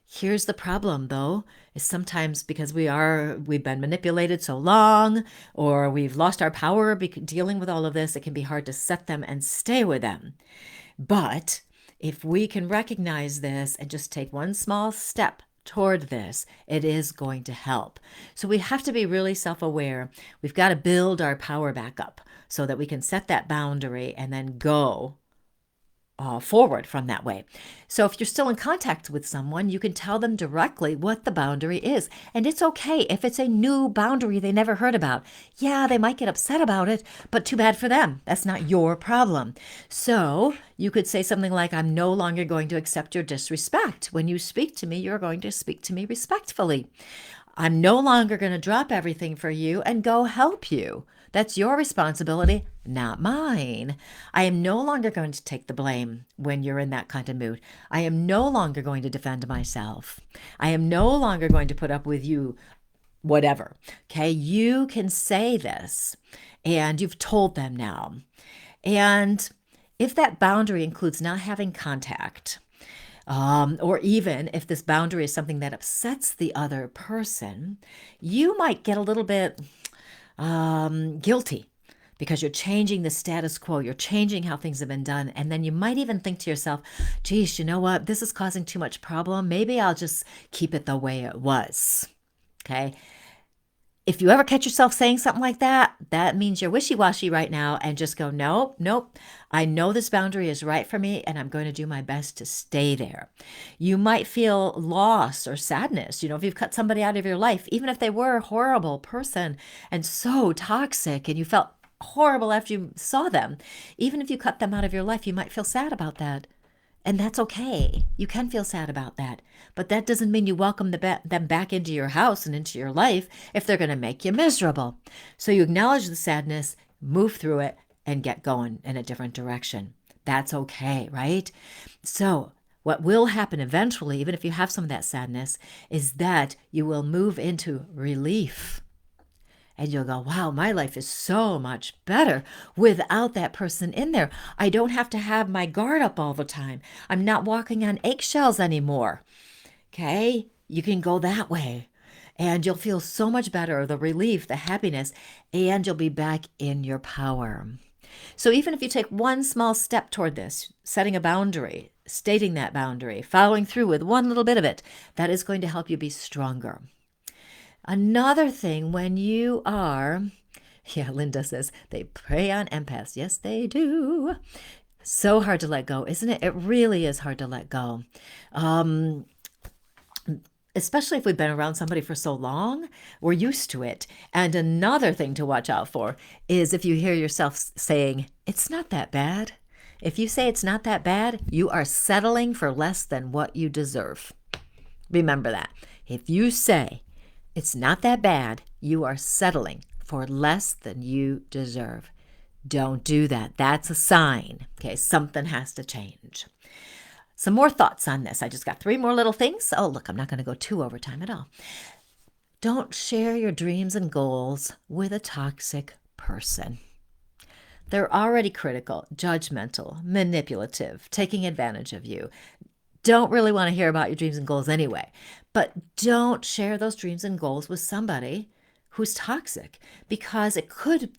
Here's the problem, though, is sometimes because we've been manipulated so long, or we've lost our power dealing with all of this, it can be hard to set them and stay with them. But if we can recognize this and just take one small step toward this, it is going to help. So we have to be really self-aware. We've got to build our power back up so that we can set that boundary and then go forward from that way. So if you're still in contact with someone, you can tell them directly what the boundary is. And it's okay if it's a new boundary they never heard about. Yeah, they might get upset about it, but too bad for them. That's not your problem. So you could say something like, I'm no longer going to accept your disrespect. When you speak to me, you're going to speak to me respectfully. I'm no longer going to drop everything for you and go help you. That's your responsibility, not mine. I am no longer going to take the blame when you're in that kind of mood. I am no longer going to defend myself. I am no longer going to put up with you, whatever. Okay, you can say this, and you've told them now. And if that boundary includes not having contact, or even if this boundary is something that upsets the other person, you might get a little bit guilty because you're changing the status quo. You're changing how things have been done. And then you might even think to yourself, geez, you know what? This is causing too much problem. Maybe I'll just keep it the way it was. Okay. If you ever catch yourself saying something like that, that means you're wishy-washy right now, and just go, nope. I know this boundary is right for me, and I'm going to do my best to stay there. You might feel loss or sadness, if you've cut somebody out of your life, even if they were a horrible person and so toxic, and you felt horrible after you saw them. Even if you cut them out of your life, you might feel sad about that. And that's okay. You can feel sad about that. But that doesn't mean you welcome them back into your house and into your life if they're going to make you miserable. So you acknowledge the sadness, move through it, and get going in a different direction. That's okay, right? So what will happen eventually, even if you have some of that sadness, is that you will move into relief. And you'll go, wow, my life is so much better without that person in there. I don't have to have my guard up all the time. I'm not walking on eggshells anymore. Okay? You can go that way. And you'll feel so much better, the relief, the happiness, and you'll be back in your power. So even if you take one small step toward this, setting a boundary, stating that boundary, following through with one little bit of it, that is going to help you be stronger. Another thing, when you are, Linda says, they prey on empaths. Yes, they do. So hard to let go, isn't it? It really is hard to let go. Especially if we've been around somebody for so long, we're used to it. And another thing to watch out for is if you hear yourself saying, it's not that bad. If you say it's not that bad, you are settling for less than what you deserve. Remember that. If you say, it's not that bad, you are settling for less than you deserve. Don't do that. That's a sign. Okay, something has to change. Some more thoughts on this. I just got 3 more little things. Oh, look, I'm not going to go too overtime at all. Don't share your dreams and goals with a toxic person. They're already critical, judgmental, manipulative, taking advantage of you. Don't really want to hear about your dreams and goals anyway. But don't share those dreams and goals with somebody who's toxic, because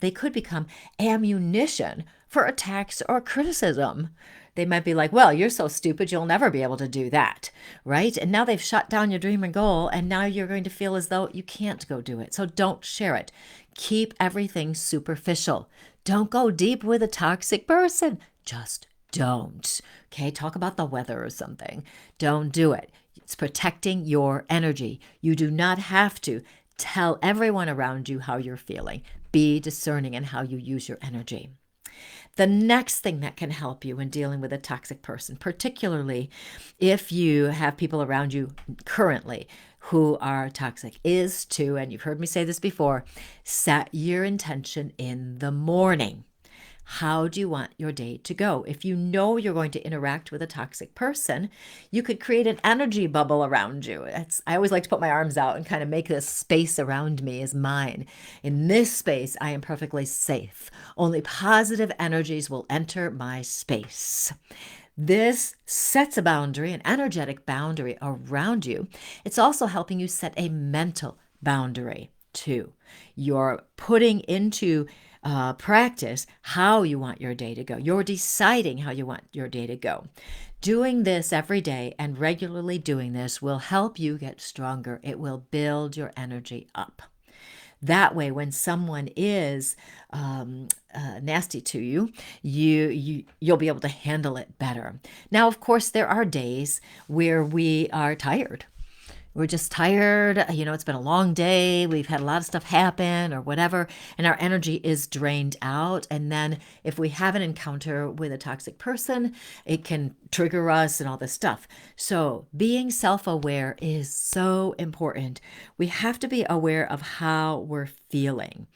they could become ammunition for attacks or criticism. They might be like, well, you're so stupid, you'll never be able to do that, right? And now they've shut down your dream and goal, and now you're going to feel as though you can't go do it. So don't share it. Keep everything superficial. Don't go deep with a toxic person. Just don't. Okay, talk about the weather or something. Don't do it. It's protecting your energy. You do not have to tell everyone around you how you're feeling. Be discerning in how you use your energy. The next thing that can help you in dealing with a toxic person, particularly if you have people around you currently who are toxic, is to, and you've heard me say this before, set your intention in the morning. How do you want your day to go? If you know you're going to interact with a toxic person, you could create an energy bubble around you. I always like to put my arms out and kind of make this space around me as mine. In this space, I am perfectly safe. Only positive energies will enter my space. This sets a boundary, an energetic boundary around you. It's also helping you set a mental boundary too. You're putting into practice how you want your day to go. You're deciding how you want your day to go. Doing this every day and regularly doing this will help you get stronger. It will build your energy up. That way, when someone is nasty to you, you'll be able to handle it better. Now, of course, there are days where we are tired. We're just tired. It's been a long day. We've had a lot of stuff happen or whatever, and our energy is drained out. And then if we have an encounter with a toxic person, it can trigger us and all this stuff. So being self-aware is so important. We have to be aware of how we're feeling.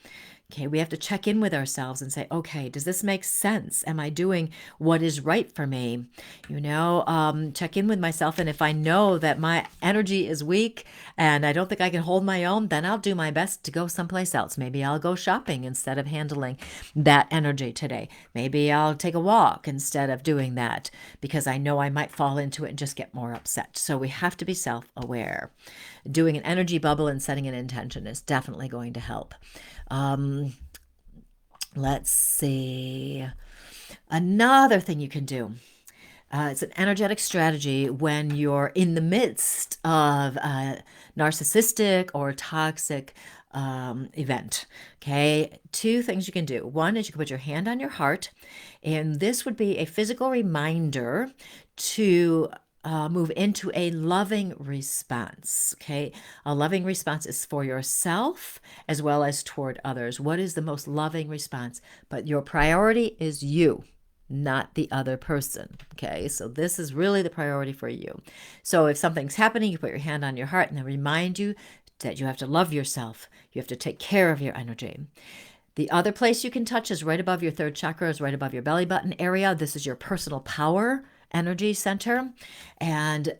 Okay, we have to check in with ourselves and say, okay, does this make sense? Am I doing what is right for me? Check in with myself. And if I know that my energy is weak and I don't think I can hold my own, then I'll do my best to go someplace else. Maybe I'll go shopping instead of handling that energy today. Maybe I'll take a walk instead of doing that because I know I might fall into it and just get more upset. So we have to be self-aware. Doing an energy bubble and setting an intention is definitely going to help. Let's see. Another thing you can do. It's an energetic strategy when you're in the midst of a narcissistic or toxic event. Okay, two things you can do. One is you can put your hand on your heart, and this would be a physical reminder to move into a loving response. Okay, a loving response is for yourself as well as toward others. What is the most loving response? But your priority is you, not the other person. Okay, so this is really the priority for you. So if something's happening, you put your hand on your heart and then remind you that you have to love yourself. You have to take care of your energy. The other place you can touch is right above your third chakra, is right above your belly button area. This is your personal power energy center. And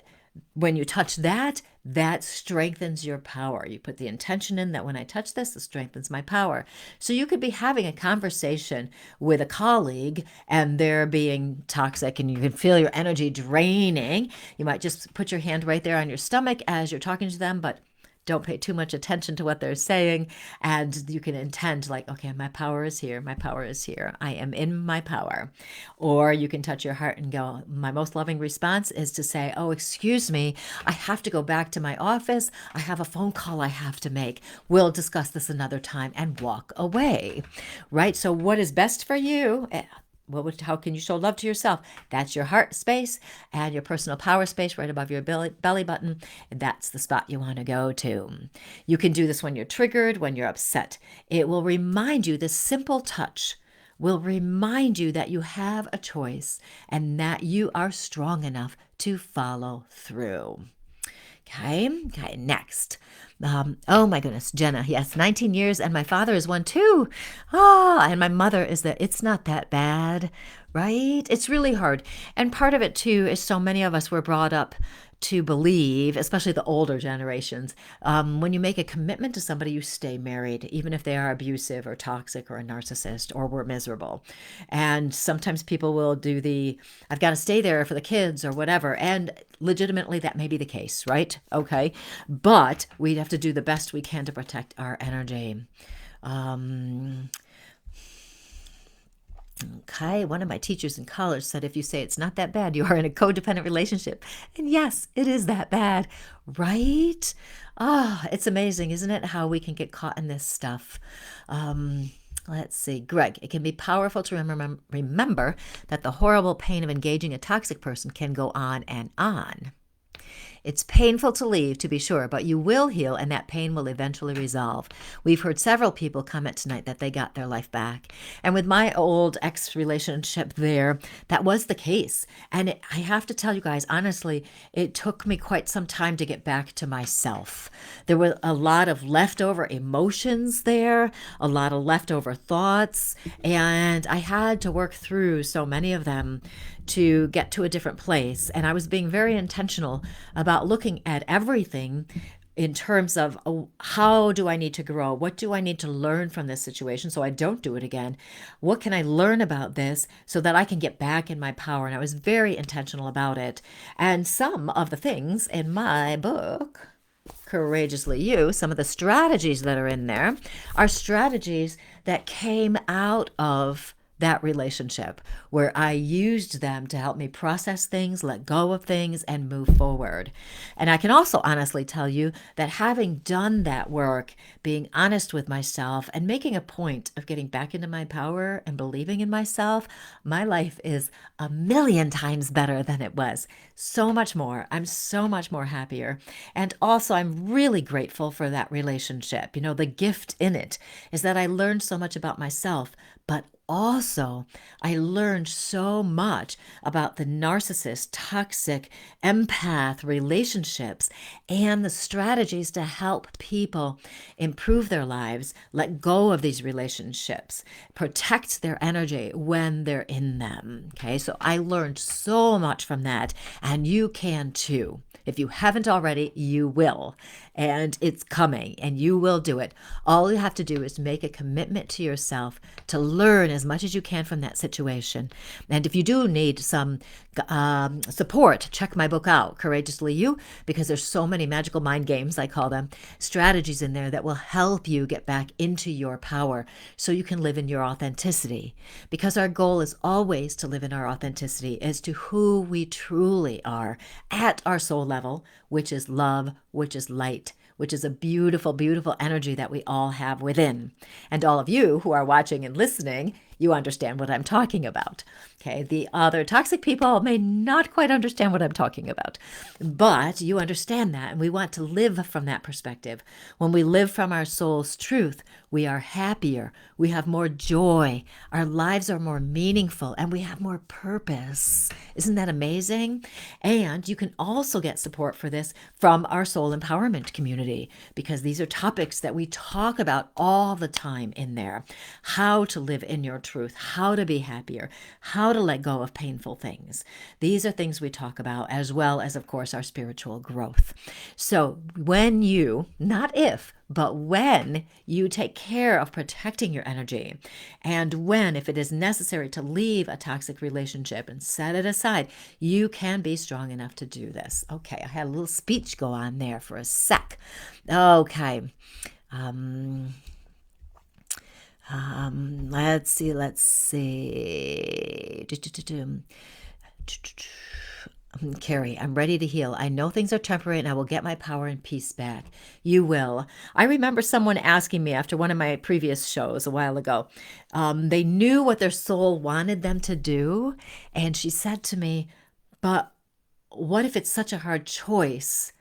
when you touch that, that strengthens your power. You put the intention in that when I touch this, it strengthens my power. So you could be having a conversation with a colleague and they're being toxic and you can feel your energy draining. You might just put your hand right there on your stomach as you're talking to them, but don't pay too much attention to what they're saying. And you can intend like, okay, my power is here. My power is here. I am in my power. Or you can touch your heart and go, my most loving response is to say, oh, excuse me, I have to go back to my office. I have a phone call I have to make. We'll discuss this another time, and walk away, right? So what is best for you? How can you show love to yourself? That's your heart space and your personal power space right above your belly button. And that's the spot you want to go to. You can do this when you're triggered, when you're upset. It will remind you, this simple touch will remind you that you have a choice and that you are strong enough to follow through. Okay, next. Oh my goodness, Jenna, yes, 19 years, and my father is one too. Oh, and my mother is that it's not that bad, right? It's really hard. And part of it too is so many of us were brought up to believe, especially the older generations, when you make a commitment to somebody, you stay married, even if they are abusive or toxic or a narcissist or were miserable. And sometimes people will do I've got to stay there for the kids or whatever. And legitimately, that may be the case, right? Okay. But we have to do the best we can to protect our energy. Okay, one of my teachers in college said if you say it's not that bad, you are in a codependent relationship. And yes, it is that bad, right? It's amazing, isn't it, how we can get caught in this stuff. Let's see, Greg, it can be powerful to remember that the horrible pain of engaging a toxic person can go on and on. It's painful to leave, to be sure, but you will heal and that pain will eventually resolve. We've heard several people comment tonight that they got their life back. And with my old ex-relationship there, that was the case. And I have to tell you guys, honestly, it took me quite some time to get back to myself. There were a lot of leftover emotions there, a lot of leftover thoughts, and I had to work through so many of them to get to a different place. And I was being very intentional about looking at everything in terms of how do I need to grow? What do I need to learn from this situation so I don't do it again? What can I learn about this so that I can get back in my power? And I was very intentional about it. And some of the things in my book, Courageously You, some of the strategies that are in there are strategies that came out of that relationship where I used them to help me process things, let go of things, and move forward. And I can also honestly tell you that having done that work, being honest with myself and making a point of getting back into my power and believing in myself, my life is a million times better than it was. So much more. I'm so much more happier. And also, I'm really grateful for that relationship. You know, the gift in it is that I learned so much about myself, but also, I learned so much about the narcissist, toxic, empath relationships and the strategies to help people improve their lives, let go of these relationships, protect their energy when they're in them. Okay, so I learned so much from that, and you can too. If you haven't already, you will. And it's coming, and you will do it. All you have to do is make a commitment to yourself to learn as much as you can from that situation. And if you do need some support, check my book out, Courageously You, because there's so many magical mind games, I call them, strategies in there that will help you get back into your power so you can live in your authenticity. Because our goal is always to live in our authenticity as to who we truly are at our soul level, which is love, which is light, which is a beautiful, beautiful energy that we all have within. And all of you who are watching and listening, you understand what I'm talking about. Okay, the other toxic people may not quite understand what I'm talking about, but you understand that, and we want to live from that perspective. When we live from our soul's truth, we are happier, we have more joy, our lives are more meaningful, and we have more purpose. Isn't that amazing? And you can also get support for this from our soul empowerment community, because these are topics that we talk about all the time in there. How to live in your truth, how to be happier, how to let go of painful things. These are things we talk about, as well as, of course, our spiritual growth. So when you, not if, but when you take care of protecting your energy, and when, if it is necessary to leave a toxic relationship and set it aside, you can be strong enough to do this. Okay, I had a little speech go on there for a sec. Okay. Let's see. Carrie, I'm ready to heal. I know things are temporary and I will get my power and peace back. You will. I remember someone asking me after one of my previous shows a while ago, they knew what their soul wanted them to do. And she said to me, but what if it's such a hard choice?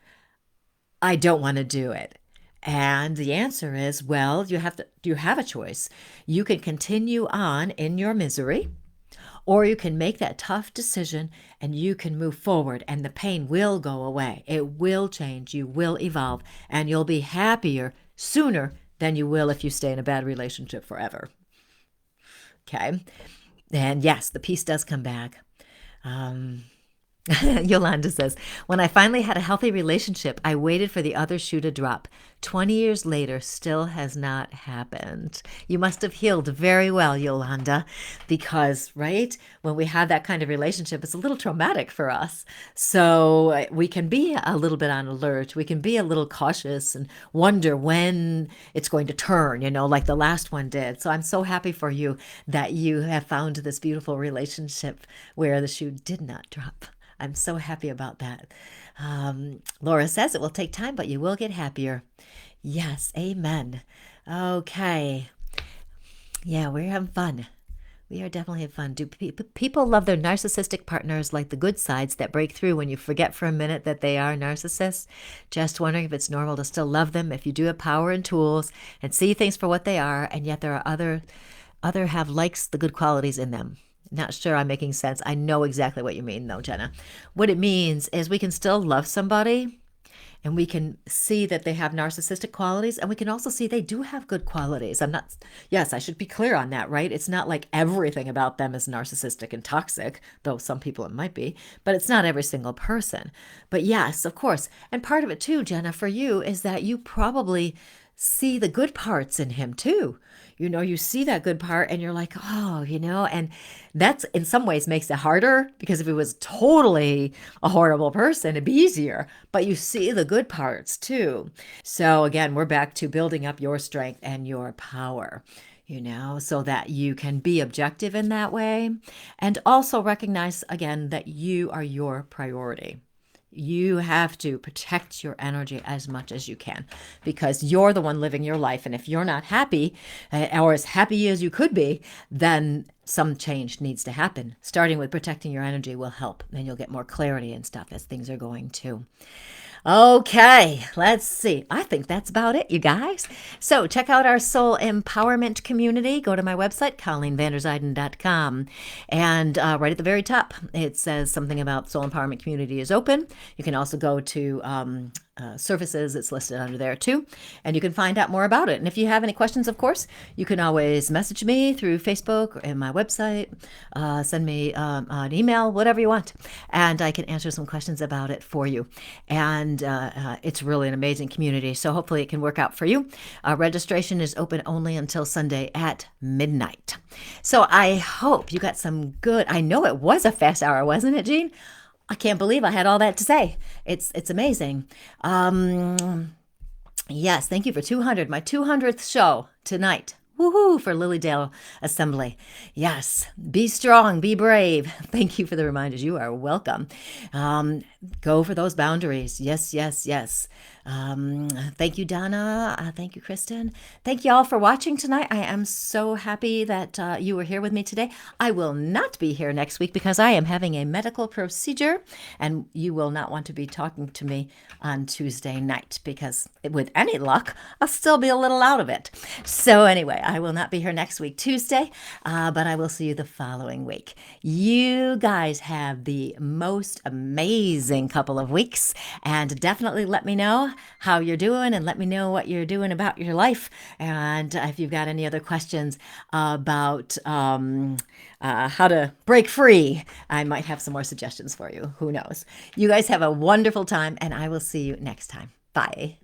I don't want to do it. And the answer is, well, you have a choice. You can continue on in your misery, or you can make that tough decision and you can move forward, and the pain will go away. It will change. You will evolve, and you'll be happier sooner than you will if you stay in a bad relationship forever. Okay. And yes, the peace does come back. Yolanda says, when I finally had a healthy relationship, I waited for the other shoe to drop. 20 years later, still has not happened. You must have healed very well, Yolanda, because, right, when we have that kind of relationship, it's a little traumatic for us. So we can be a little bit on alert. We can be a little cautious and wonder when it's going to turn, like the last one did. So I'm so happy for you that you have found this beautiful relationship where the shoe did not drop. I'm so happy about that. Laura says it will take time, but you will get happier. Yes, amen. Okay. Yeah, we're having fun. We are definitely having fun. Do people love their narcissistic partners like the good sides that break through when you forget for a minute that they are narcissists? Just wondering if it's normal to still love them if you do have power and tools and see things for what they are, and yet there are other have likes the good qualities in them. Not sure I'm making sense. I know exactly what you mean, though, Jenna. What it means is we can still love somebody and we can see that they have narcissistic qualities, and we can also see they do have good qualities. Yes, I should be clear on that, right? It's not like everything about them is narcissistic and toxic, though some people it might be, but it's not every single person. But yes, of course. And part of it too, Jenna, for you is that you probably see the good parts in him too. You see that good part and you're like, oh, and that's in some ways makes it harder, because if it was totally a horrible person, it'd be easier, but you see the good parts too. So again, we're back to building up your strength and your power, so that you can be objective in that way, and also recognize again that you are your priority. You have to protect your energy as much as you can, because you're the one living your life. And if you're not happy, or as happy as you could be, then some change needs to happen. Starting with protecting your energy will help, and you'll get more clarity and stuff as things are going too. Okay, let's see. I think that's about it, you guys. So check out our soul empowerment community. Go to my website, ColleenVanderzuyden.com. And right at the very top, it says something about soul empowerment community is open. You can also go to services. It's listed under there too. And you can find out more about it. And if you have any questions, of course, you can always message me through Facebook and my website, send me an email, whatever you want. And I can answer some questions about it for you. And it's really an amazing community. So hopefully it can work out for you. Registration is open only until Sunday at midnight. So I hope you got some good, I know it was a fast hour, wasn't it, Jean? I can't believe I had all that to say. It's amazing. Yes, thank you for 200. My 200th show tonight. Woohoo for Lilydale Assembly. Yes, be strong, be brave. Thank you for the reminders. You are welcome. Go for those boundaries. Yes, yes, yes. Thank you, Donna. Thank you, Kristen. Thank you all for watching tonight. I am so happy that you were here with me today. I will not be here next week because I am having a medical procedure, and you will not want to be talking to me on Tuesday night, because with any luck, I'll still be a little out of it. So anyway, I will not be here next week, Tuesday, but I will see you the following week. You guys have the most amazing couple of weeks, and definitely let me know how you're doing, and let me know what you're doing about your life. And if you've got any other questions about how to break free, I might have some more suggestions for you. Who knows? You guys have a wonderful time, and I will see you next time. Bye.